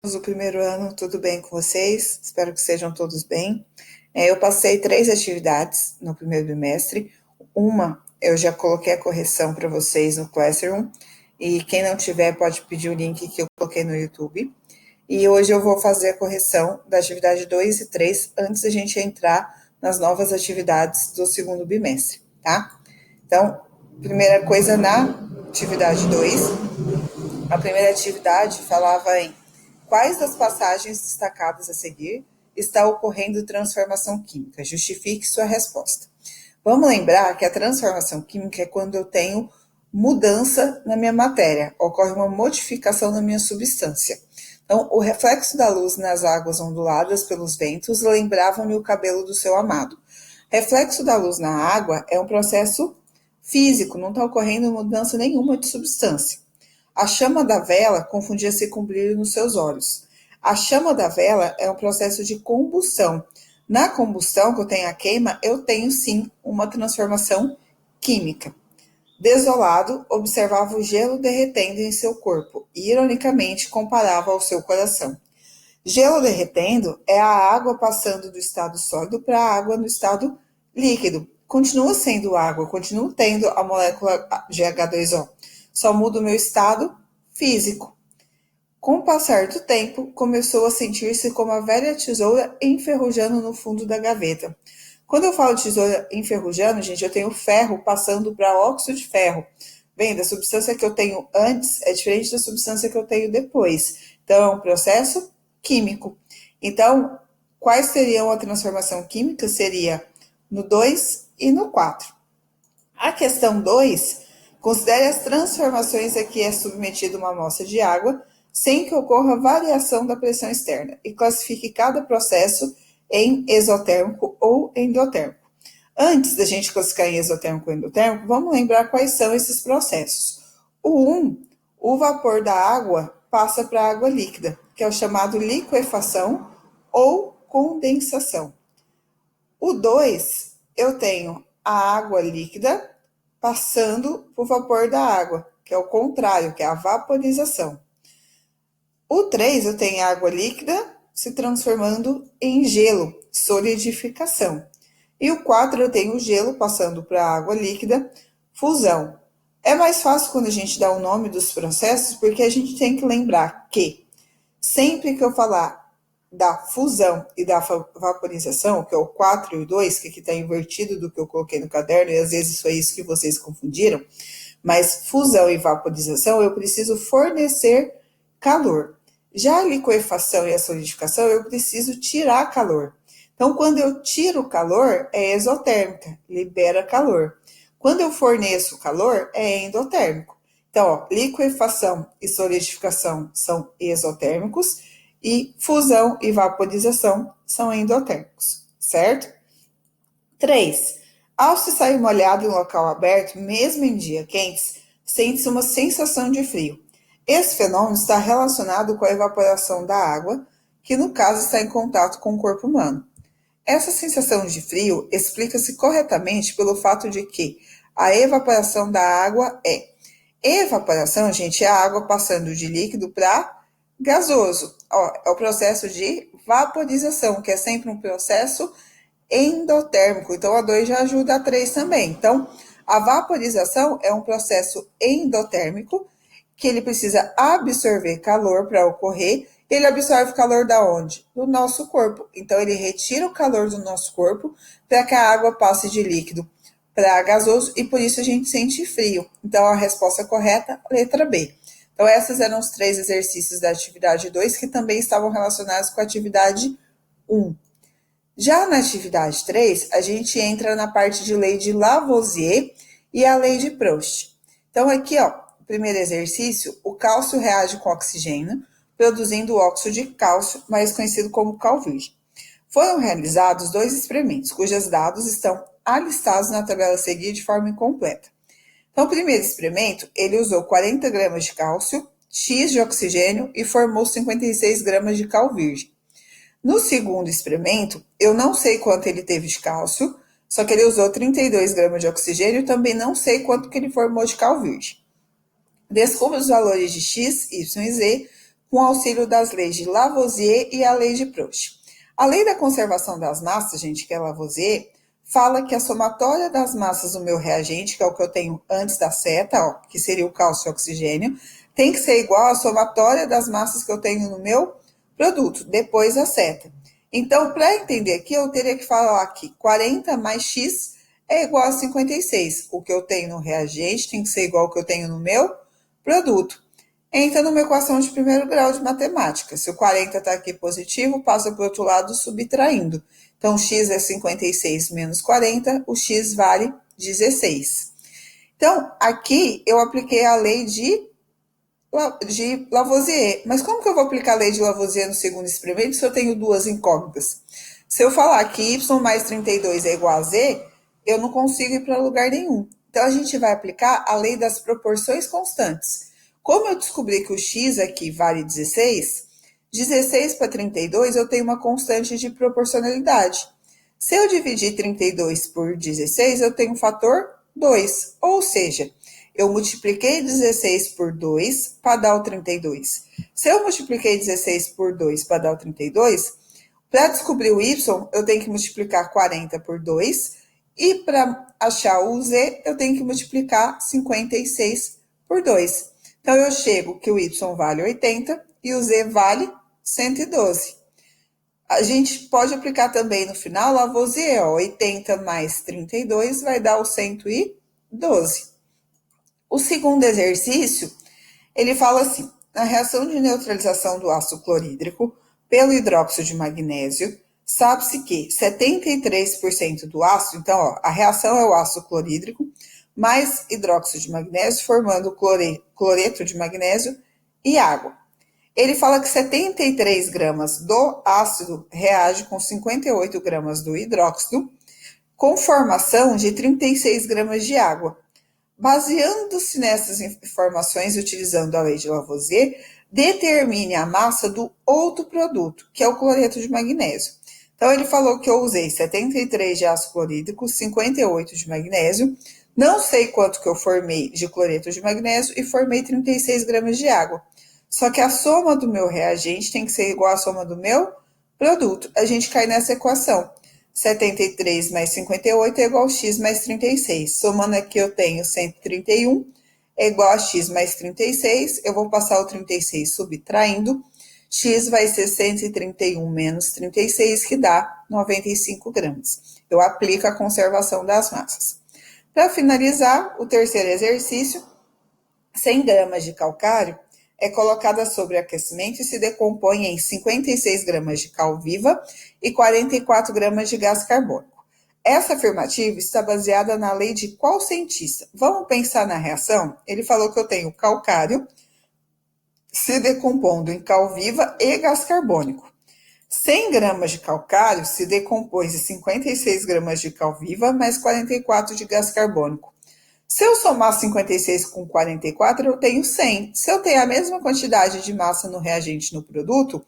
Do primeiro ano, tudo bem com vocês? Espero que sejam todos bem. Eu passei 3 atividades no primeiro bimestre. Uma, eu já coloquei a correção para vocês no Classroom, e quem não tiver pode pedir o link que eu coloquei no YouTube. E hoje eu vou fazer a correção da atividade 2 e 3, antes da gente entrar nas novas atividades do segundo bimestre, tá? Então, primeira coisa na atividade 2, a primeira atividade falava em quais das passagens destacadas a seguir está ocorrendo transformação química? Justifique sua resposta. Vamos lembrar que a transformação química é quando eu tenho mudança na minha matéria, ocorre uma modificação na minha substância. Então, o reflexo da luz nas águas onduladas pelos ventos lembravam-me o cabelo do seu amado. Reflexo da luz na água é um processo físico, não está ocorrendo mudança nenhuma de substância. A chama da vela confundia-se com o brilho nos seus olhos. A chama da vela é um processo de combustão. Na combustão, que eu tenho a queima, eu tenho sim uma transformação química. Desolado, observava o gelo derretendo em seu corpo e, ironicamente, comparava ao seu coração. Gelo derretendo é a água passando do estado sólido para a água no estado líquido. Continua sendo água, continuo tendo a molécula de H2O. Só muda o meu estado físico. Com o passar do tempo, começou a sentir-se como a velha tesoura enferrujando no fundo da gaveta. Quando eu falo tesoura enferrujando, gente, eu tenho ferro passando para óxido de ferro. Bem, da substância que eu tenho antes é diferente da substância que eu tenho depois. Então, é um processo químico. Então, quais seriam a transformação química? Seria no 2 e no 4. A questão 2, considere as transformações a que é submetida uma amostra de água sem que ocorra variação da pressão externa e classifique cada processo em exotérmico ou endotérmico. Antes da gente classificar em exotérmico ou endotérmico, vamos lembrar quais são esses processos. O 1, o vapor da água passa para a água líquida, que é o chamado liquefação ou condensação. O 2, eu tenho a água líquida passando para o vapor da água, que é o contrário, que é a vaporização. O 3, eu tenho a água líquida se transformando em gelo, solidificação. E o 4, eu tenho o gelo passando para a água líquida, fusão. É mais fácil quando a gente dá o nome dos processos, porque a gente tem que lembrar que sempre que eu falar da fusão e da vaporização, que é o 4 e o 2, que aqui está invertido do que eu coloquei no caderno, e às vezes foi isso que vocês confundiram, mas fusão e vaporização eu preciso fornecer calor. Já a liquefação e a solidificação eu preciso tirar calor. Então, quando eu tiro calor, é exotérmica, libera calor. Quando eu forneço calor, é endotérmico. Então, liquefação e solidificação são exotérmicos, e fusão e vaporização são endotérmicos, certo? 3. Ao se sair molhado em local aberto, mesmo em dias quentes, sente-se uma sensação de frio. Esse fenômeno está relacionado com a evaporação da água, que no caso está em contato com o corpo humano. Essa sensação de frio explica-se corretamente pelo fato de que a evaporação da água evaporação, gente, é a água passando de líquido para gasoso. É o processo de vaporização, que é sempre um processo endotérmico. Então, a 2 já ajuda a 3 também. Então, a vaporização é um processo endotérmico, que ele precisa absorver calor para ocorrer. Ele absorve calor da onde? Do nosso corpo. Então, ele retira o calor do nosso corpo para que a água passe de líquido para gasoso e por isso a gente sente frio. Então, a resposta correta, letra B. Então, esses eram os 3 exercícios da atividade 2 que também estavam relacionados com a atividade 1. Já na atividade 3, a gente entra na parte de lei de Lavoisier e a lei de Proust. Então, aqui, o primeiro exercício, o cálcio reage com oxigênio, produzindo o óxido de cálcio, mais conhecido como cal virgem. Foram realizados 2 experimentos, cujos dados estão alistados na tabela a seguir de forma incompleta. Então, o primeiro experimento, ele usou 40 gramas de cálcio, X de oxigênio e formou 56 gramas de cal virgem. No segundo experimento, eu não sei quanto ele teve de cálcio, só que ele usou 32 gramas de oxigênio e também não sei quanto que ele formou de cal virgem. Descubra os valores de X, Y e Z com auxílio das leis de Lavoisier e a lei de Proust. A lei da conservação das massas, gente, que é Lavoisier, fala que a somatória das massas do meu reagente, que é o que eu tenho antes da seta, ó, que seria o cálcio e o oxigênio, tem que ser igual à somatória das massas que eu tenho no meu produto, depois da seta. Então, para entender aqui, eu teria que falar que 40 mais x é igual a 56. O que eu tenho no reagente tem que ser igual ao que eu tenho no meu produto. Entra numa equação de primeiro grau de matemática. Se o 40 está aqui positivo, passa para o outro lado subtraindo. Então, x é 56 menos 40, o x vale 16. Então, aqui eu apliquei a lei de Lavoisier. Mas como que eu vou aplicar a lei de Lavoisier no segundo experimento se eu tenho duas incógnitas? Se eu falar que y mais 32 é igual a z, eu não consigo ir para lugar nenhum. Então, a gente vai aplicar a lei das proporções constantes. Como eu descobri que o x aqui vale 16, 16 para 32 eu tenho uma constante de proporcionalidade. Se eu dividir 32 por 16, eu tenho um fator 2, ou seja, eu multipliquei 16 por 2 para dar o 32. Se eu multipliquei 16 por 2 para dar o 32, para descobrir o y, eu tenho que multiplicar 40 por 2, e para achar o z, eu tenho que multiplicar 56 por 2. Então, eu chego que o y vale 80 e o z vale 112. A gente pode aplicar também no final Lavoisier, ó, 80 mais 32 vai dar o 112. O segundo exercício, ele fala assim, na reação de neutralização do ácido clorídrico pelo hidróxido de magnésio, sabe-se que 73% do ácido, então ó, a reação é o ácido clorídrico, mais hidróxido de magnésio, formando cloreto de magnésio e água. Ele fala que 73 gramas do ácido reage com 58 gramas do hidróxido, com formação de 36 gramas de água. Baseando-se nessas informações, utilizando a lei de Lavoisier, determine a massa do outro produto, que é o cloreto de magnésio. Então, ele falou que eu usei 73 de ácido clorídrico, 58 de magnésio, não sei quanto que eu formei de cloreto de magnésio e formei 36 gramas de água. Só que a soma do meu reagente tem que ser igual à soma do meu produto. A gente cai nessa equação. 73 mais 58 é igual a x mais 36. Somando aqui eu tenho 131 é igual a x mais 36. Eu vou passar o 36 subtraindo. X vai ser 131 menos 36, que dá 95 gramas. Eu aplico a conservação das massas. Para finalizar, o terceiro exercício, 100 gramas de calcário é colocada sobre aquecimento e se decompõe em 56 gramas de cal viva e 44 gramas de gás carbônico. Essa afirmativa está baseada na lei de qual cientista? Vamos pensar na reação? Ele falou que eu tenho calcário se decompondo em cal viva e gás carbônico. 100 gramas de calcário se decompôs em 56 gramas de cal viva mais 44 de gás carbônico. Se eu somar 56 com 44, eu tenho 100. Se eu tenho a mesma quantidade de massa no reagente no produto,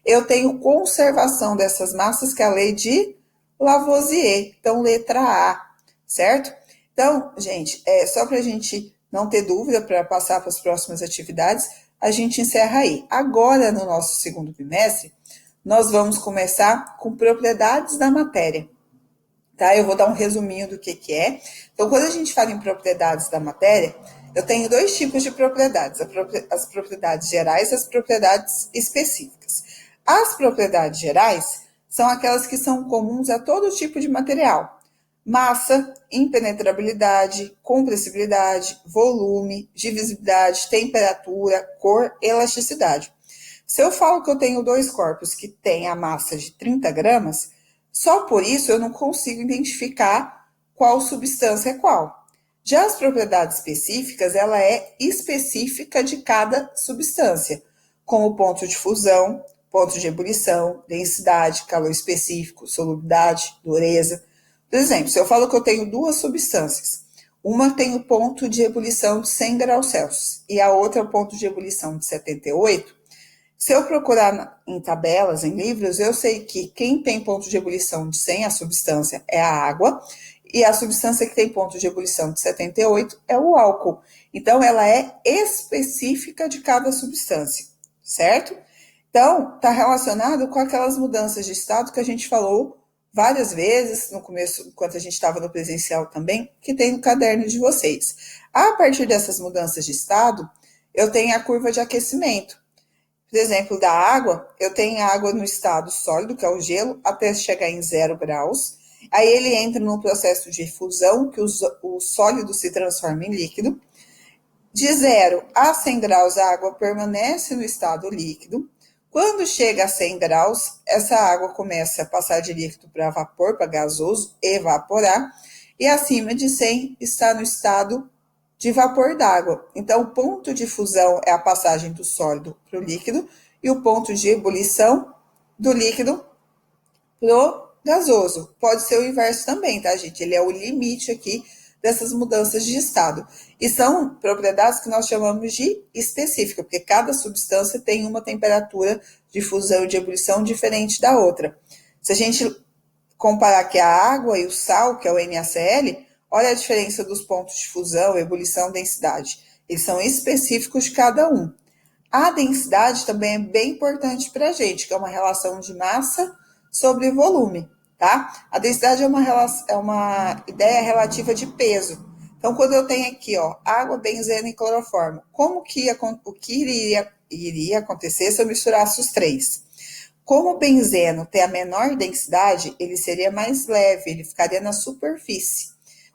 eu tenho conservação dessas massas, que é a lei de Lavoisier. Então, letra A, certo? Então, gente, só para a gente não ter dúvida, para passar para as próximas atividades, a gente encerra aí. Agora, no nosso segundo bimestre, nós vamos começar com propriedades da matéria. Tá? Eu vou dar um resuminho do que é. Então, quando a gente fala em propriedades da matéria, eu tenho dois tipos de propriedades, as propriedades gerais e as propriedades específicas. As propriedades gerais são aquelas que são comuns a todo tipo de material. Massa, impenetrabilidade, compressibilidade, volume, divisibilidade, temperatura, cor, elasticidade. Se eu falo que eu tenho dois corpos que têm a massa de 30 gramas, só por isso eu não consigo identificar qual substância é qual. Já as propriedades específicas, ela é específica de cada substância, como ponto de fusão, ponto de ebulição, densidade, calor específico, solubilidade, dureza. Por exemplo, se eu falo que eu tenho duas substâncias, uma tem o ponto de ebulição de 100 graus Celsius e a outra o ponto de ebulição de 78, se eu procurar em tabelas, em livros, eu sei que quem tem ponto de ebulição de 100, a substância, é a água, e a substância que tem ponto de ebulição de 78 é o álcool. Então, ela é específica de cada substância, certo? Então, está relacionado com aquelas mudanças de estado que a gente falou várias vezes no começo, enquanto a gente estava no presencial também, que tem no caderno de vocês. A partir dessas mudanças de estado, eu tenho a curva de aquecimento. Por exemplo, da água, eu tenho água no estado sólido, que é o gelo, até chegar em 0 graus. Aí ele entra no processo de fusão, que o sólido se transforma em líquido. De 0 a 100 graus, a água permanece no estado líquido. Quando chega a 100 graus, essa água começa a passar de líquido para vapor, para gasoso, evaporar. E acima de 100 está no estado de vapor d'água. Então, o ponto de fusão é a passagem do sólido para o líquido e o ponto de ebulição do líquido para o gasoso. Pode ser o inverso também, tá, gente? Ele é o limite aqui dessas mudanças de estado. E são propriedades que nós chamamos de específica, porque cada substância tem uma temperatura de fusão e de ebulição diferente da outra. Se a gente comparar aqui a água e o sal, que é o NaCl, olha a diferença dos pontos de fusão, ebulição, densidade. Eles são específicos de cada um. A densidade também é bem importante para a gente, que é uma relação de massa sobre volume, tá? A densidade é uma ideia relativa de peso. Então, quando eu tenho aqui, ó, água, benzeno e cloroformo, o que iria acontecer se eu misturasse os três? Como o benzeno tem a menor densidade, ele seria mais leve, ele ficaria na superfície.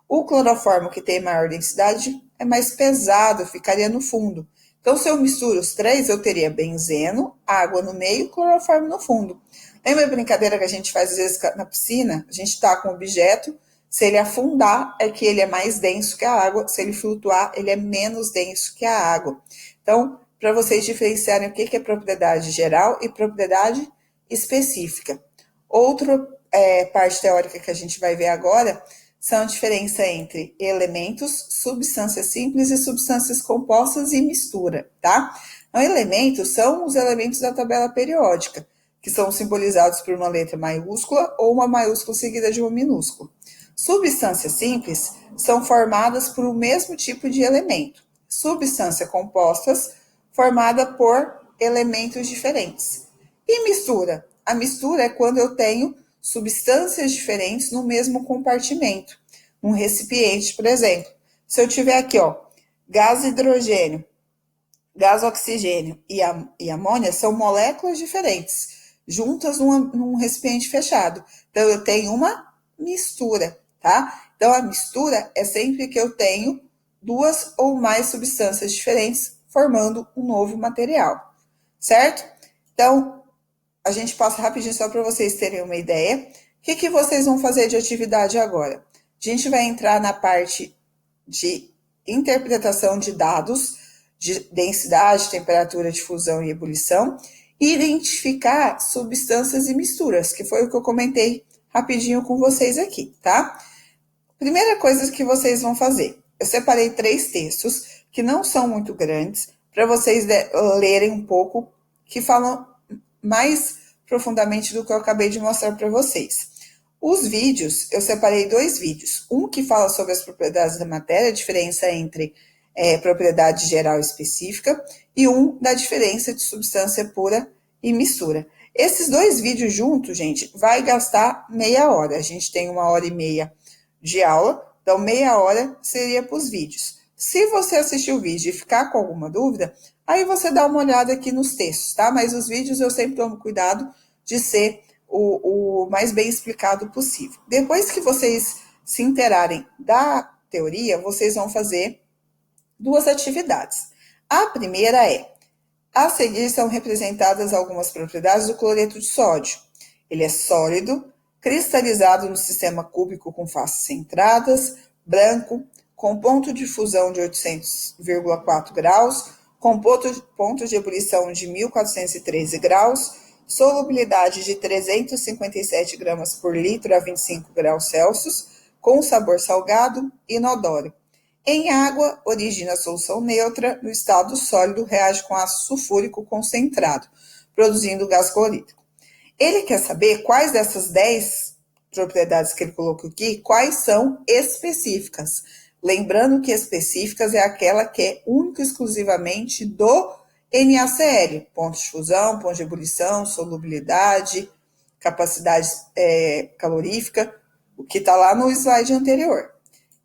O cloroformo, que tem maior densidade, é mais pesado, ficaria no fundo. Então, se eu misturo os três, eu teria benzeno, água no meio e cloroformo no fundo. Lembra a brincadeira que a gente faz às vezes na piscina? A gente está com um objeto, se ele afundar, é que ele é mais denso que a água, se ele flutuar, ele é menos denso que a água. Então, para vocês diferenciarem o que é propriedade geral e propriedade específica. Outra parte teórica que a gente vai ver agora são a diferença entre elementos, substâncias simples e substâncias compostas e mistura, tá? Então, elementos são os elementos da tabela periódica, que são simbolizados por uma letra maiúscula ou uma maiúscula seguida de uma minúscula. Substâncias simples são formadas por o mesmo tipo de elemento. Substâncias compostas, formada por elementos diferentes. E mistura? A mistura é quando eu tenho substâncias diferentes no mesmo compartimento. Um recipiente, por exemplo. Se eu tiver aqui, ó, gás hidrogênio, gás oxigênio e amônia, são moléculas diferentes, juntas num recipiente fechado. Então, eu tenho uma mistura, tá? Então, a mistura é sempre que eu tenho duas ou mais substâncias diferentes formando um novo material, certo? Então, a gente passa rapidinho só para vocês terem uma ideia. O que vocês vão fazer de atividade agora? A gente vai entrar na parte de interpretação de dados, de densidade, temperatura, difusão e ebulição, e identificar substâncias e misturas, que foi o que eu comentei rapidinho com vocês aqui, tá? Primeira coisa que vocês vão fazer, eu separei 3 textos que não são muito grandes, para vocês lerem um pouco, que falam mais profundamente do que eu acabei de mostrar para vocês. Os vídeos, eu separei 2 vídeos. Um que fala sobre as propriedades da matéria, a diferença entre propriedade geral e específica, e um da diferença de substância pura e mistura. Esses 2 vídeos juntos, gente, vai gastar meia hora. A gente tem 1h30 de aula, então meia hora seria para os vídeos. Se você assistir o vídeo e ficar com alguma dúvida, aí você dá uma olhada aqui nos textos, tá? Mas os vídeos eu sempre tomo cuidado de ser o mais bem explicado possível. Depois que vocês se inteirarem da teoria, vocês vão fazer 2 atividades. A primeira é, a seguir são representadas algumas propriedades do cloreto de sódio. Ele é sólido, cristalizado no sistema cúbico com faces centradas, branco, com ponto de fusão de 800,4 graus, com ponto de ebulição de 1413 graus, solubilidade de 357 gramas por litro a 25 graus Celsius, com sabor salgado e inodoro. Em água, origina solução neutra, no estado sólido reage com ácido sulfúrico concentrado, produzindo gás clorídrico. Ele quer saber quais dessas 10 propriedades que ele colocou aqui, quais são específicas. Lembrando que específicas é aquela que é única e exclusivamente do NaCl, ponto de fusão, ponto de ebulição, solubilidade, capacidade calorífica, o que está lá no slide anterior.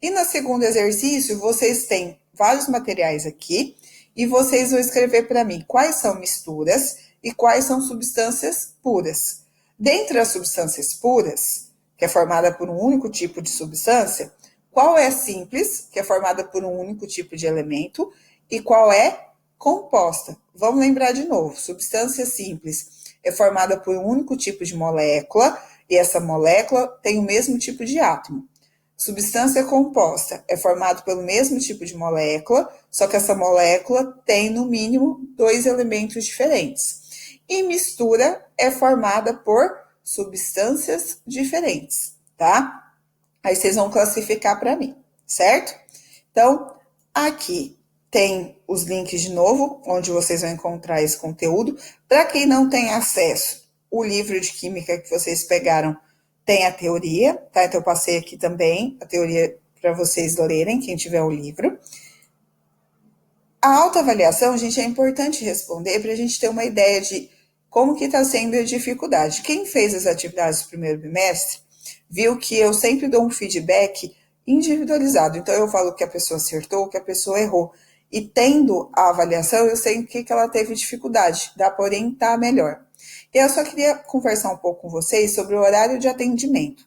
E no segundo exercício, vocês têm vários materiais aqui e vocês vão escrever para mim quais são misturas e quais são substâncias puras. Dentre as substâncias puras, que é formada por um único tipo de substância, qual é simples, que é formada por um único tipo de elemento, e qual é composta. Vamos lembrar de novo, substância simples é formada por um único tipo de molécula, e essa molécula tem o mesmo tipo de átomo. Substância composta é formada pelo mesmo tipo de molécula, só que essa molécula tem, no mínimo, 2 elementos diferentes. E mistura é formada por substâncias diferentes, tá? Aí vocês vão classificar para mim, certo? Então, aqui tem os links de novo, onde vocês vão encontrar esse conteúdo. Para quem não tem acesso, o livro de química que vocês pegaram tem a teoria, tá? Então eu passei aqui também a teoria para vocês lerem, quem tiver o livro. A autoavaliação, gente, é importante responder para a gente ter uma ideia de como que está sendo a dificuldade. Quem fez as atividades do primeiro bimestre viu que eu sempre dou um feedback individualizado. Então eu falo que a pessoa acertou, que a pessoa errou. E tendo a avaliação, eu sei o que ela teve dificuldade, dá para orientar melhor. E eu só queria conversar um pouco com vocês sobre o horário de atendimento.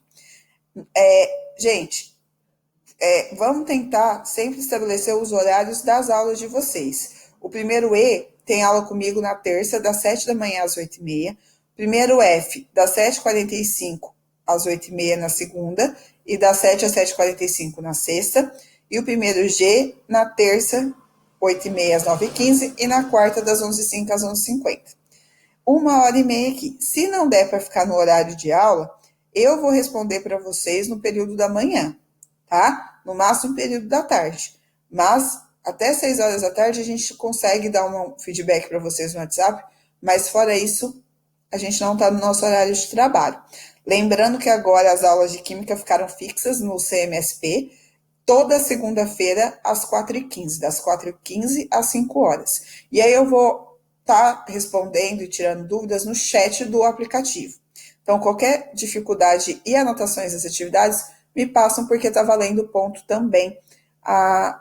Gente, vamos tentar sempre estabelecer os horários das aulas de vocês. O primeiro E tem aula comigo na terça, das 7 da manhã às 8h30. Primeiro F, das 7h45 às 8h30 na segunda, e das 7 às 7h45 na sexta. E o primeiro G, na terça, 8h30 às 9h15, e na quarta, das 11h05 às 11h50. 1h30 aqui. Se não der para ficar no horário de aula, eu vou responder para vocês no período da manhã, tá? No máximo no período da tarde. Mas até 6 horas da tarde a gente consegue dar um feedback para vocês no WhatsApp, mas fora isso, a gente não está no nosso horário de trabalho. Lembrando que agora as aulas de química ficaram fixas no CMSP, toda segunda-feira às 4h15, das 4h15 às 5 horas. E aí eu vou estar respondendo e tirando dúvidas no chat do aplicativo. Então, qualquer dificuldade e anotações das atividades, me passam, porque está valendo ponto também a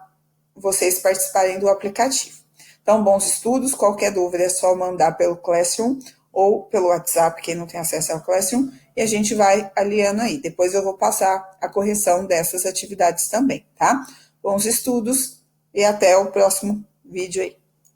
vocês participarem do aplicativo. Então, bons estudos. Qualquer dúvida é só mandar pelo Classroom ou pelo WhatsApp, quem não tem acesso ao Classroom, e a gente vai alinhando aí. Depois eu vou passar a correção dessas atividades também, tá? Bons estudos e até o próximo vídeo aí.